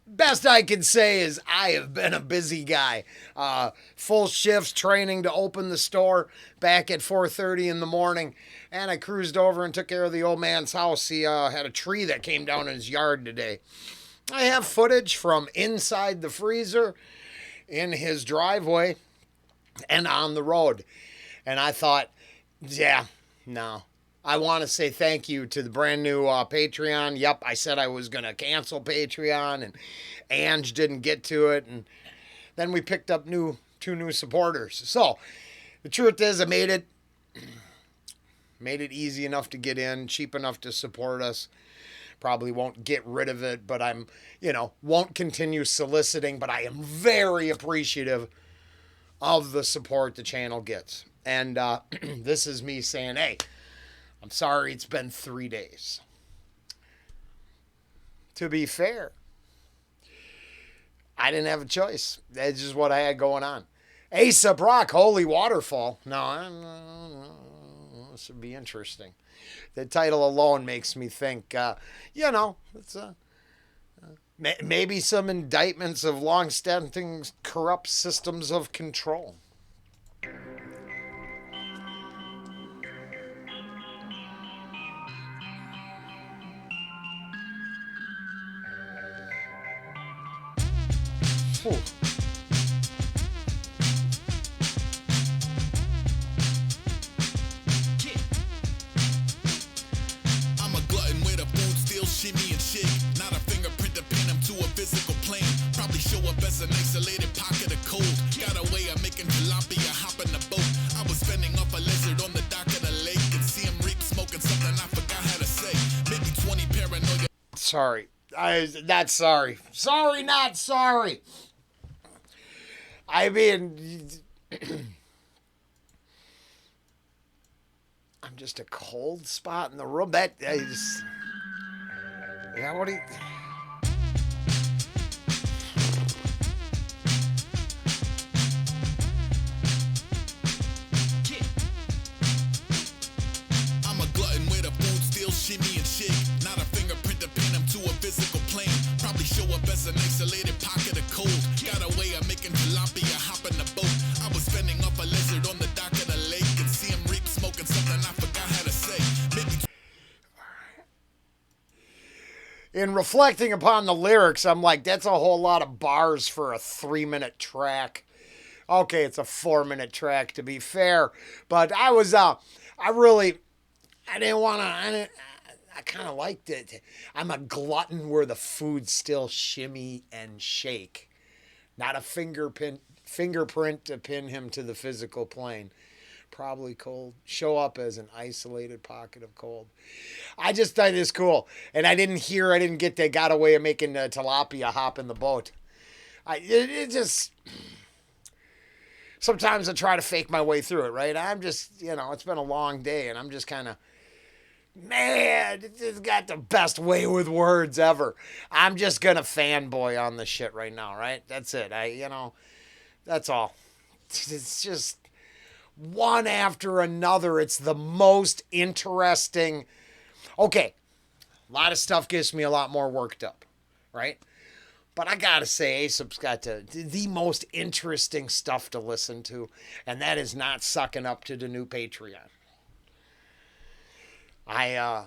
Best I can say is I have been a busy guy. Full shifts training to open the store back at 4:30 in the morning, and I cruised over and took care of the old man's house. He had a tree that came down in his yard today. I have footage from inside the freezer, in his driveway, and on the road. And I thought, yeah, no. I want to say thank you to the brand new Patreon. Yep, I said I was going to cancel Patreon, and Ange didn't get to it. And then we picked up two new supporters. So the truth is I made it easy enough to get in, cheap enough to support us. Probably won't get rid of it, but won't continue soliciting, but I am very appreciative of the support the channel gets. And this is me saying, hey, I'm sorry it's been 3 days. To be fair, I didn't have a choice. That's just what I had going on. Aesop Rock, Holy Waterfall. No, this would be interesting. The title alone makes me think, it's maybe some indictments of long-standing corrupt systems of control. Ooh. I'm a glutton with a food still shimmy and shake. Not a fingerprint to pin him to a physical plane. Probably show up as an isolated pocket of cold. Got a way of making tilapia hop in the boat. I was fending off a lizard on the dock of the lake and see him reek smoking something I forgot how to say. Maybe 20 paranoia. Sorry. Not sorry. Sorry, not sorry. I mean, I'm just a cold spot in the room. What do you... I'm a glutton with a food still shimmy and shake. Not a fingerprint to pin him to a physical plane. Probably show up as an isolated pocket of cold. Got a way of making tilapia hop in the boat. I was fending off a lizard on the dock of the lake and see him reek smoking something I forgot how to say. Maybe. In reflecting upon the lyrics, I'm like, that's a whole lot of bars for a 3-minute track. Okay, it's a 4-minute track to be fair, but I kind of liked it. I'm a glutton where the food still shimmy and shake. Not a fingerprint to pin him to the physical plane. Probably cold. Show up as an isolated pocket of cold. I just thought it was cool. And I didn't get they got away of making tilapia hop in the boat. Sometimes I try to fake my way through it, right? I'm just, it's been a long day and I'm just kind of, man, it's got the best way with words ever. I'm just going to fanboy on the shit right now, right? That's it. That's all. It's just one after another. It's the most interesting. Okay, a lot of stuff gets me a lot more worked up, right? But I got to say, Aesop's got the most interesting stuff to listen to, and that is not sucking up to the new Patreon. I'm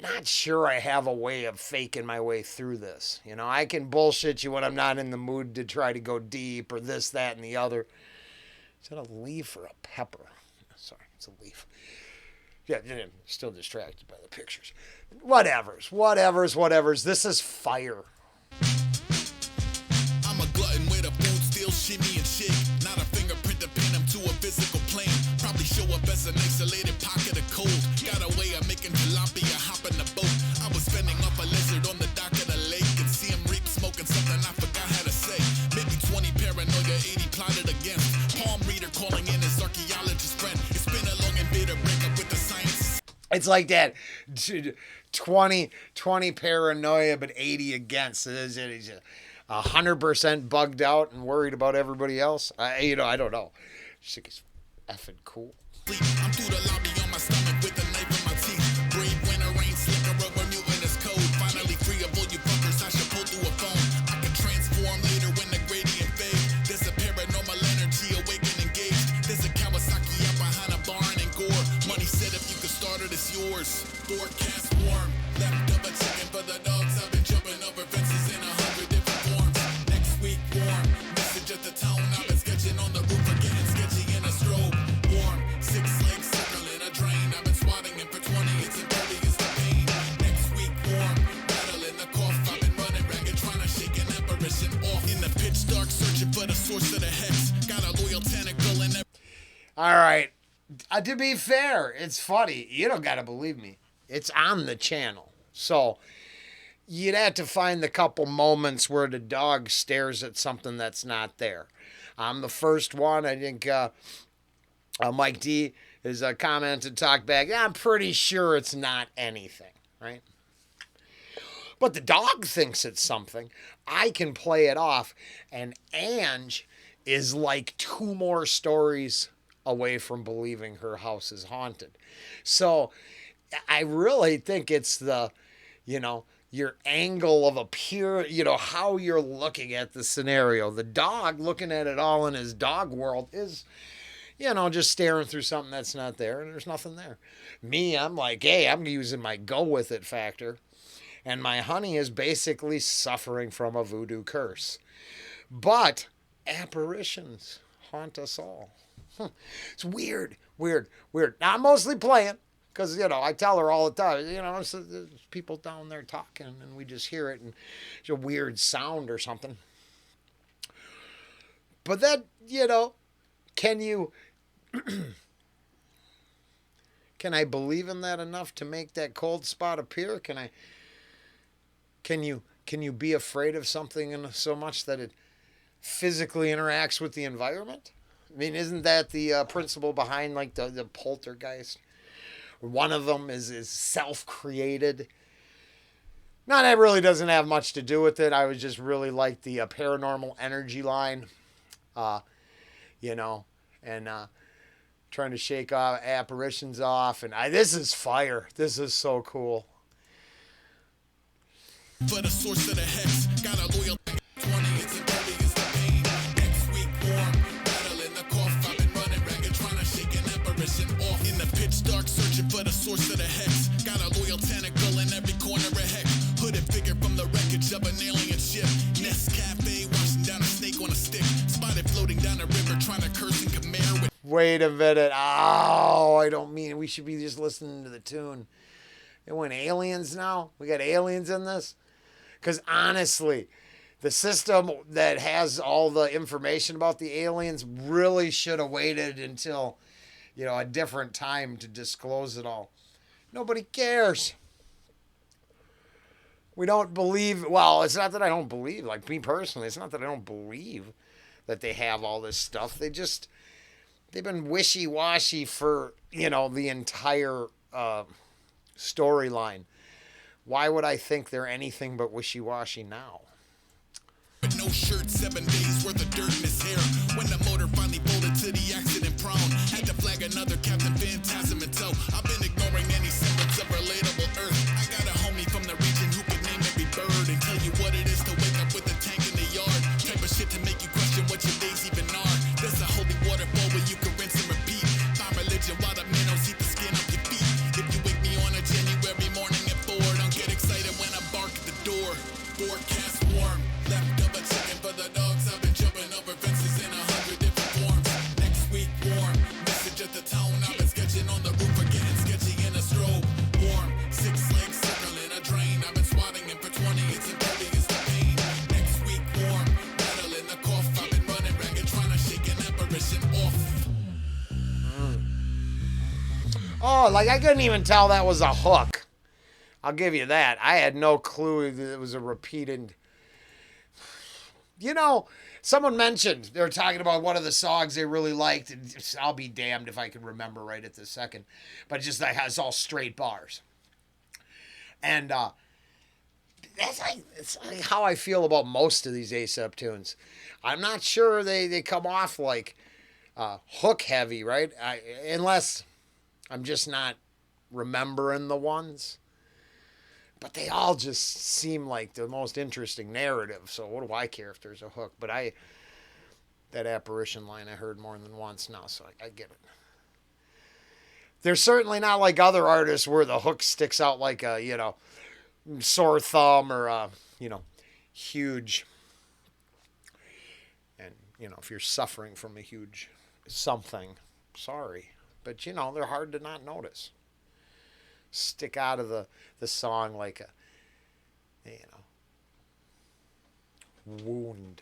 not sure I have a way of faking my way through this. I can bullshit you when I'm not in the mood to try to go deep or this, that, and the other. Is that a leaf or a pepper? Sorry, it's a leaf. Yeah, still distracted by the pictures. Whatevers. This is fire. I'm a glutton with a food still shimmy and shake. Not a fingerprint to pin him to a physical plane. Probably show up as an isolated pocket of cold. Got a way of making tilapia hop in the boat. I was fending off a lizard on the dock of the lake and see him reek smoking something I forgot how to say. Maybe 20 paranoia, 80 plotted against. Palm reader calling in his archaeologist friend. It's been a long and bitter breakup with the science. It's like that 20 paranoia, but 80 against. He's 100% bugged out and worried about everybody else. I don't know. I think it's effing cool. I'm through the lobby on my stomach with a knife in my teeth. Brave winter rain, slicker rubber mutant is cold. Finally free of all you fuckers. I should source of the hex. Got a loyal tentacle in every. All right. To be fair, it's funny. You don't got to believe me. It's on the channel. So you'd have to find the couple moments where the dog stares at something that's not there. I'm the first one. I think Mike D is a commented talk back. I'm pretty sure it's not anything, right? But the dog thinks it's something. I can play it off. And Ange is like 2 more stories away from believing her house is haunted. So I really think it's the, your angle of how you're looking at the scenario. The dog looking at it all in his dog world is, just staring through something that's not there, and there's nothing there. Me, I'm like, hey, I'm using my go with it factor. And my honey is basically suffering from a voodoo curse. But apparitions haunt us all. It's weird. Now, I'm mostly playing because, I tell her all the time, there's people down there talking and we just hear it and it's a weird sound or something. But then, can you, can I believe in that enough to make that cold spot appear? Can you be afraid of something so much that it physically interacts with the environment? I mean, isn't that the principle behind like the poltergeist? One of them is self-created. No, that really doesn't have much to do with it. I was just really like the paranormal energy line, and trying to shake apparitions off. And this is fire. This is so cool. For the source of the hex, got a loyal 20, it's in 30 is the pain. Next week warm, battle in the cough. I've been running ragged, trying to shake an apparition off. In the pitch dark, searching for the source of the hex. Got a loyal tentacle in every corner of hex. Hooded figure from the wreckage of an alien ship. Nest Cafe, washing down a snake on a stick. Spotted floating down a river, trying to curse and commare with. Wait a minute. Oh, I don't mean we should be just listening to the tune. It went aliens now? We got aliens in this? Because honestly, the system that has all the information about the aliens really should have waited until, a different time to disclose it all. Nobody cares. We don't believe, well, it's not that I don't believe, like me personally, it's not that I don't believe that they have all this stuff. They've been wishy-washy for, the entire storyline. Why would I think they're anything but wishy-washy now? No shirt, 7 days worth of dirt in his hair. When the motor finally folded to the accident prone, had to flag another Captain Phantasm in tow. I've been ignoring any semblance of relatable earth. I got a homie from the region who can name every bird and tell you what it is to wake up with a tank in the yard. Type of shit to make you question what your days even are. There's a holy waterfall where you can rinse and repeat. Find religion while the minnows eat the skin off your feet. If you wake me on a January morning at 4, don't get excited when I bark at the door. Forecast warm, leftover chicken for the dogs. I've been jumping over fences in 100 different forms. Next week warm, message at the town. I've been sketching on the roof or getting sketchy in a strobe. Warm, 6 legs circling a drain. I've been swatting him for 20. It's in 30 is the pain. Next week warm, battle in the cough. I've been running ragged, trying to shake an apparition off. Oh, like I couldn't even tell that was a hook. I'll give you that. I had no clue that it was a repeated. Someone mentioned they were talking about one of the songs they really liked, and I'll be damned if I can remember right at this second. But it has all straight bars. And it's like how I feel about most of these Aesop tunes. I'm not sure they come off like hook heavy, right? Unless I'm just not remembering the ones. But they all just seem like the most interesting narrative. So what do I care if there's a hook? But that apparition line I heard more than once now, so I get it. They're certainly not like other artists where the hook sticks out like a, sore thumb or a, huge. And, if you're suffering from a huge something, sorry. But, they're hard to not notice. Stick out of the song like a, wound.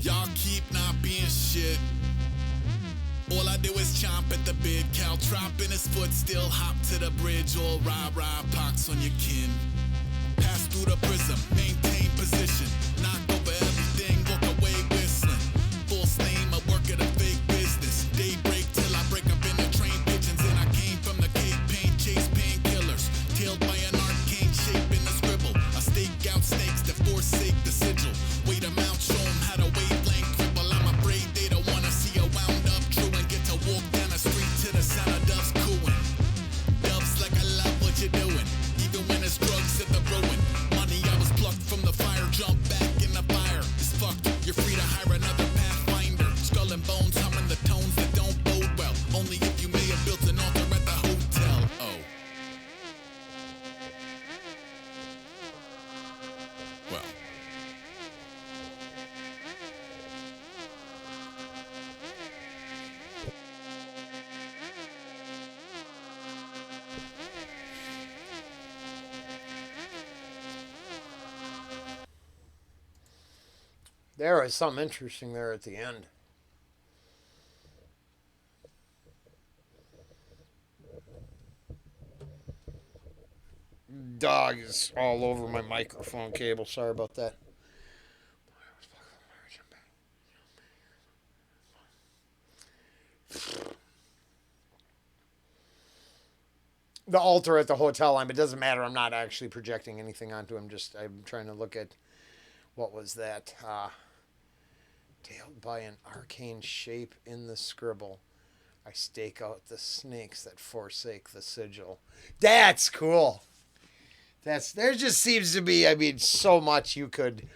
Y'all keep not being shit. All I do is chomp at the bit. Caltrop in his foot, still hop to the bridge. All rah-rah, pox on your kin. Pass through the prism, maintain position. Knock over everything, walk away whistling. False name, I work at a fake business. Daybreak till I break up in the train pigeons. And I came from the cave pain, chase painkillers. Tailed by an arcane shape in the scribble. I stake out snakes that forsake the sigil. Wait 'em out, show 'em how to wavelength cripple. I'm afraid they don't wanna see a wound up true and get to walk down the street to the sound of doves cooing. Doves like I love what you're doing, even when it's drugs at the ruin. Money I was plucked from the fire, jump back in the fire. It's fucked, you're free to hire another pathfinder. Skull and bones humming the tones that don't bode well. Only if you may have built an altar at the hotel. Oh. Well. There is something interesting there at the end. Dog is all over my microphone cable. Sorry about that. The altar at the hotel. It doesn't matter. I'm not actually projecting anything onto him. I'm trying to look at what was that. Tailed by an arcane shape in the scribble, I stake out the snakes that forsake the sigil. That's cool. There just seems to be, so much you could.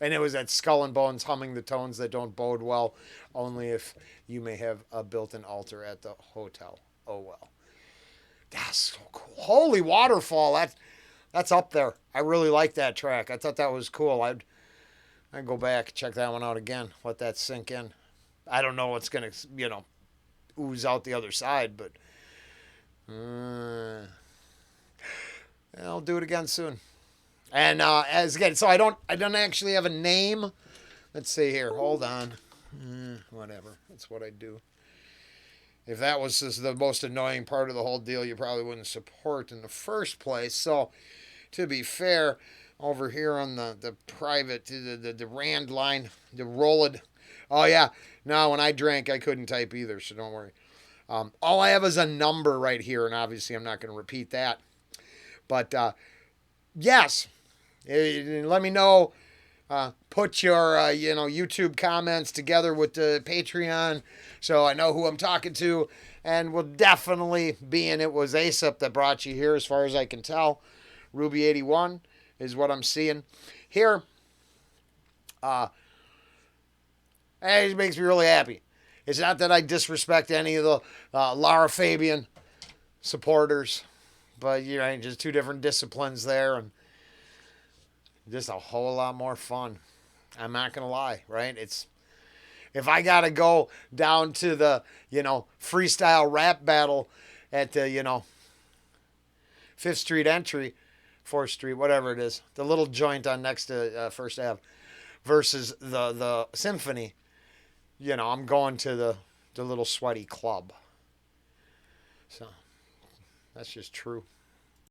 And it was that skull and bones humming the tones that don't bode well, only if you may have built an altar at the hotel. Oh well. That's so cool. Holy Waterfall. That's up there. I really like that track. I thought that was cool. I'd go back, check that one out again. Let that sink in. I don't know what's going to, ooze out the other side, but I'll do it again soon. And so I don't actually have a name. Let's see here. Hold on. Whatever. That's what I do. If that was just the most annoying part of the whole deal, you probably wouldn't support in the first place. So, to be fair, over here on the private, the Rand line, the Rollen. Oh, yeah. No, when I drank, I couldn't type either, so don't worry. All I have is a number right here, and obviously I'm not going to repeat that. But, yes. Let me know. Put your, YouTube comments together with the Patreon so I know who I'm talking to. And will definitely be in it. Was Aesop that brought you here as far as I can tell. Ruby 81 is what I'm seeing here. It makes me really happy. It's not that I disrespect any of the Lara Fabian supporters. But, just two different disciplines there. And just a whole lot more fun. I'm not going to lie, right? If I got to go down to the, freestyle rap battle at the, 5th Street entry, 4th Street, whatever it is, the little joint on next to First Ave versus the Symphony, I'm going to the little sweaty club. So that's just true.